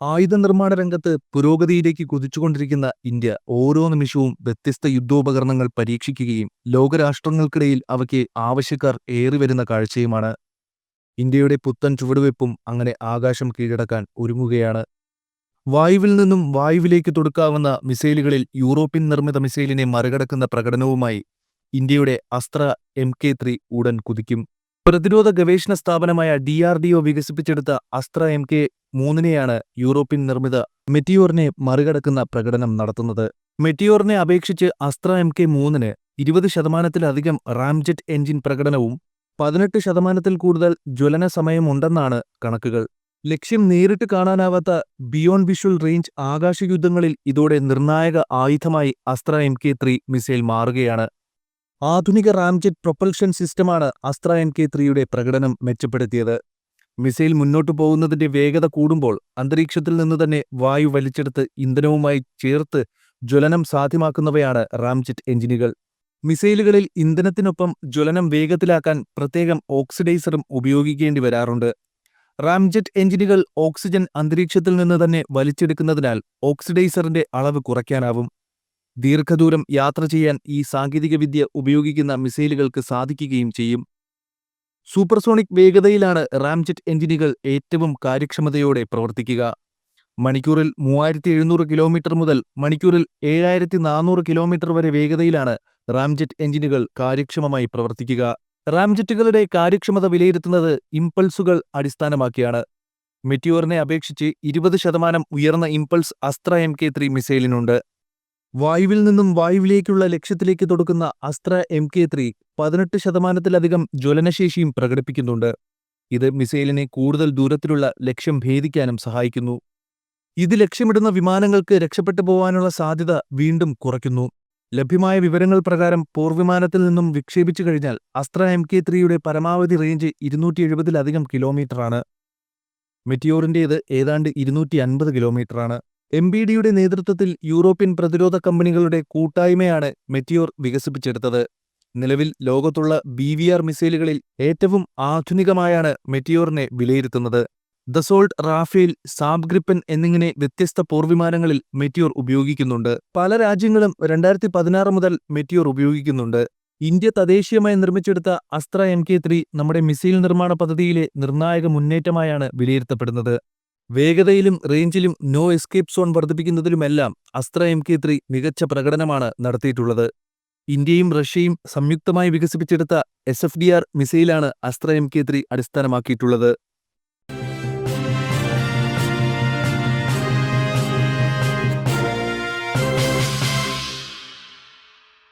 ആയുധ നിർമ്മാണ രംഗത്ത് പുരോഗതിയിലേക്ക് കുതിച്ചുകൊണ്ടിരിക്കുന്ന ഇന്ത്യ ഓരോ നിമിഷവും വ്യത്യസ്ത യുദ്ധോപകരണങ്ങൾ പരീക്ഷിക്കുകയും ലോകരാഷ്ട്രങ്ങൾക്കിടയിൽ അവയ്ക്ക് ആവശ്യക്കാർ ഏറിവരുന്ന കാഴ്ചയുമാണ്. ഇന്ത്യയുടെ പുത്തൻ ചുവടുവയ്പും അങ്ങനെ ആകാശം കീഴടക്കാൻ ഒരുങ്ങുകയാണ്. വായുവിൽ നിന്നും വായുവിലേക്ക് തൊടുക്കാവുന്ന മിസൈലുകളിൽ യൂറോപ്യൻ നിർമ്മിത മിസൈലിനെ മറികടക്കുന്ന പ്രകടനവുമായി ഇന്ത്യയുടെ അസ്ത്ര MK3 ഉടൻ കുതിക്കും. പ്രതിരോധ ഗവേഷണ സ്ഥാപനമായ DRDO വികസിപ്പിച്ചെടുത്ത അസ്ത്ര MK3നെയാണ് യൂറോപ്യൻ നിർമ്മിത മെറ്റിയോറിനെ മറികടക്കുന്ന പ്രകടനം നടത്തുന്നത്. മെറ്റിയോറിനെ അപേക്ഷിച്ച് അസ്ത്ര MK3ന് 20%-ലധികം റാംജെറ്റ് എഞ്ചിൻ പ്രകടനവും 18%-ൽ കൂടുതൽ ജ്വലന സമയമുണ്ടെന്നാണ് കണക്കുകൾ. ലക്ഷ്യം നേരിട്ട് കാണാനാവാത്ത ബിയോണ്ട് വിഷ്വൽ റേഞ്ച് ആകാശയുദ്ധങ്ങളിൽ ഇതോടെ നിർണായക ആയുധമായി അസ്ത്ര MK3 മിസൈൽ മാറുകയാണ്. ആധുനിക റാംജെറ്റ് പ്രൊപ്പൽഷൻ സിസ്റ്റമാണ് അസ്ത്ര MK3യുടെ പ്രകടനം മെച്ചപ്പെടുത്തിയത്. മിസൈൽ മുന്നോട്ടു പോകുന്നതിന്റെ വേഗത കൂടുമ്പോൾ അന്തരീക്ഷത്തിൽ നിന്ന് തന്നെ വായു വലിച്ചെടുത്ത് ഇന്ധനവുമായി ചേർത്ത് ജ്വലനം സാധ്യമാക്കുന്നവയാണ് റാംജെറ്റ് എഞ്ചിനുകൾ. മിസൈലുകളിൽ ഇന്ധനത്തിനൊപ്പം ജ്വലനം വേഗത്തിലാക്കാൻ പ്രത്യേകം ഓക്സിഡൈസറും ഉപയോഗിക്കേണ്ടി വരാറുണ്ട്. റാംജെറ്റ് എഞ്ചിനുകൾ ഓക്സിജൻ അന്തരീക്ഷത്തിൽ നിന്ന് തന്നെ വലിച്ചെടുക്കുന്നതിനാൽ ഓക്സിഡൈസറിന്റെ അളവ് കുറയ്ക്കാനാവും. ദീർഘദൂരം യാത്ര ചെയ്യാൻ ഈ സാങ്കേതികവിദ്യ ഉപയോഗിക്കുന്ന മിസൈലുകൾക്ക് സാധിക്കുകയും ചെയ്യും. സൂപ്പർസോണിക് വേഗതയിലാണ് റാംജെറ്റ് എഞ്ചിനുകൾ ഏറ്റവും കാര്യക്ഷമതയോടെ പ്രവർത്തിക്കുക. മണിക്കൂറിൽ 3700 കിലോമീറ്റർ മുതൽ മണിക്കൂറിൽ 7400 കിലോമീറ്റർ വരെ വേഗതയിലാണ് റാംജെറ്റ് എഞ്ചിനുകൾ കാര്യക്ഷമമായി പ്രവർത്തിക്കുക. റാംജെറ്റുകളുടെ കാര്യക്ഷമത വിലയിരുത്തുന്നത് ഇമ്പൾസുകൾ അടിസ്ഥാനമാക്കിയാണ്. മെറ്റിയോറിനെ അപേക്ഷിച്ച് 20% ഉയർന്ന ഇമ്പൾസ് അസ്ത്ര MK3 മിസൈലിനുണ്ട്. വായുവിൽ നിന്നും വായുവിലേക്കുള്ള ലക്ഷ്യത്തിലേക്ക് തൊടുക്കുന്ന അസ്ത്ര MK3 18%-ലധികം ജ്വലനശേഷിയും പ്രകടിപ്പിക്കുന്നുണ്ട്. ഇത് മിസൈലിനെ കൂടുതൽ ദൂരത്തിലുള്ള ലക്ഷ്യം ഭേദിക്കാനും സഹായിക്കുന്നു. ഇത് ലക്ഷ്യമിടുന്ന വിമാനങ്ങൾക്ക് രക്ഷപ്പെട്ടു പോവാനുള്ള സാധ്യത വീണ്ടും കുറയ്ക്കുന്നു. ലഭ്യമായ വിവരങ്ങൾ പ്രകാരം പോർവിമാനത്തിൽ നിന്നും വിക്ഷേപിച്ചു കഴിഞ്ഞാൽ അസ്ത്ര MK3യുടെ പരമാവധി റേഞ്ച് 270-ലധികം കിലോമീറ്ററാണ്. മെറ്റിയോറിന്റേത് ഏതാണ്ട് 250 കിലോമീറ്ററാണ്. MBDയുടെ നേതൃത്വത്തിൽ യൂറോപ്യൻ പ്രതിരോധ കമ്പനികളുടെ കൂട്ടായ്മയാണ് മെറ്റിയോർ വികസിപ്പിച്ചെടുത്തത്. നിലവിൽ ലോകത്തുള്ള BVR മിസൈലുകളിൽ ഏറ്റവും ആധുനികമായാണ് മെറ്റിയോറിനെ വിലയിരുത്തുന്നത്. ദസോൾട്ട്, റാഫേൽ, സാബ് ഗ്രിപ്പൻ എന്നിങ്ങനെ വ്യത്യസ്ത പോർവിമാനങ്ങളിൽ മെറ്റിയോർ ഉപയോഗിക്കുന്നുണ്ട്. പല രാജ്യങ്ങളും 2016 മുതൽ മെറ്റിയോർ ഉപയോഗിക്കുന്നുണ്ട്. ഇന്ത്യ തദ്ദേശീയമായി നിർമ്മിച്ചെടുത്ത അസ്ത്ര MK3 നമ്മുടെ മിസൈൽ നിർമ്മാണ പദ്ധതിയിലെ നിർണായക മുന്നേറ്റമായാണ് വിലയിരുത്തപ്പെടുന്നത്. വേഗതയിലും റേഞ്ചിലും നോ എസ്കേപ്പ് സോൺ വർദ്ധിപ്പിക്കുന്നതിലുമെല്ലാം അസ്ത്ര MK3 മികച്ച പ്രകടനമാണ് നടത്തിയിട്ടുള്ളത്. ഇന്ത്യയും റഷ്യയും സംയുക്തമായി വികസിപ്പിച്ചെടുത്ത SFDR മിസൈലാണ് അസ്ത്ര MK3 അടിസ്ഥാനമാക്കിയിട്ടുള്ളത്.